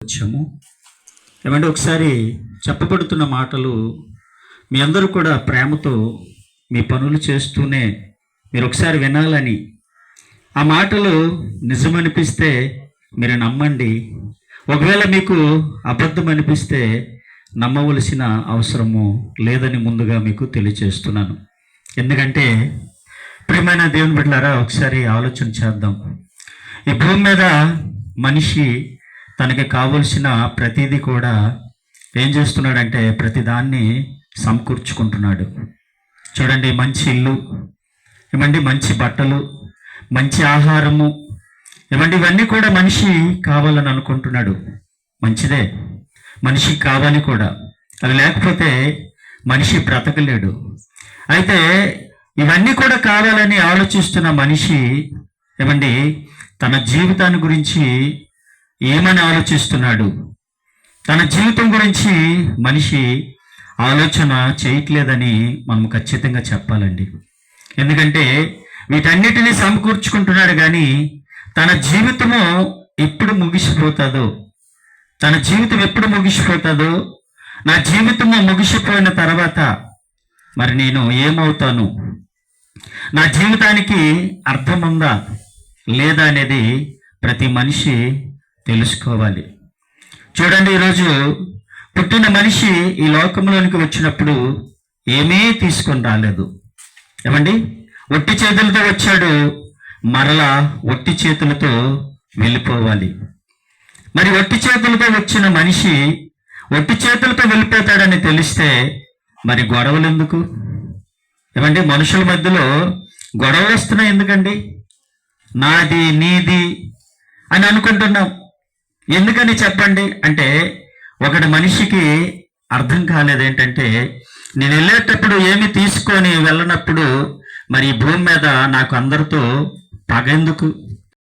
వచ్చాము. ఏమంటే ఒకసారి చెప్పబడుతున్న మాటలు మీ అందరూ కూడా ప్రేమతో మీ పనులు చేస్తూనే మీరు ఒకసారి వినాలని, ఆ మాటలు నిజమనిపిస్తే మీరు నమ్మండి. ఒకవేళ మీకు అబద్ధం అనిపిస్తే నమ్మవలసిన అవసరము లేదని ముందుగా మీకు తెలియజేస్తున్నాను. ఎందుకంటే ప్రియమైన దేవుని బిడ్డలారా, ఒకసారి ఆలోచన చేద్దాం. ఈ భూమి మీద మనిషి తనకి కావలసిన ప్రతిదీ కూడా ఏం చేస్తున్నాడంటే ప్రతిదాన్ని సమకూర్చుకుంటున్నాడు. చూడండి, మంచి ఇల్లు ఇవ్వండి, మంచి బట్టలు, మంచి ఆహారము ఇవ్వండి, ఇవన్నీ కూడా మనిషి కావాలని అనుకుంటున్నాడు. మంచిదే, మనిషికి కావాలి కూడా. అవి లేకపోతే మనిషి బ్రతకలేడు. అయితే ఇవన్నీ కూడా కావాలని ఆలోచిస్తున్న మనిషి ఏమండి తన జీవితాన్ని గురించి ఏమని ఆలోచిస్తున్నాడు? తన జీవితం గురించి మనిషి ఆలోచన చేయట్లేదని మనం ఖచ్చితంగా చెప్పాలండి. ఎందుకంటే వీటన్నిటినీ సమకూర్చుకుంటున్నాడు, కానీ తన జీవితము ఎప్పుడు ముగిసిపోతుందో, తన జీవితం ఎప్పుడు ముగిసిపోతుందో, నా జీవితము ముగిసిపోయిన తర్వాత మరి నేను ఏమవుతాను, నా జీవితానికి అర్థం ఉందా లేదా అనేది ప్రతి మనిషి తెలుసుకోవాలి. చూడండి, ఈరోజు పుట్టిన మనిషి ఈ లోకంలోనికి వచ్చినప్పుడు ఏమీ తీసుకొని రాలేదు. ఏమండి, ఒట్టి చేతులతో వచ్చాడు, మరలా ఒట్టి చేతులతో వెళ్ళిపోవాలి. మరి ఒట్టి చేతులతో వచ్చిన మనిషి ఒట్టి చేతులతో వెళ్ళిపోతాడని తెలిస్తే మరి గొడవలు ఎందుకు? ఏమండి, మనుషుల మధ్యలో గొడవలు వస్తున్నాయి ఎందుకండి? నాది నీది అని అనుకుంటున్నాం. ఎందుకని చెప్పండి అంటే, ఒకటి మనిషికి అర్థం కాలేదు ఏంటంటే, నేను వెళ్ళేటప్పుడు ఏమి తీసుకొని వెళ్ళనప్పుడు మరి ఈ భూమి మీద నాకు అందరితో పగ ఎందుకు?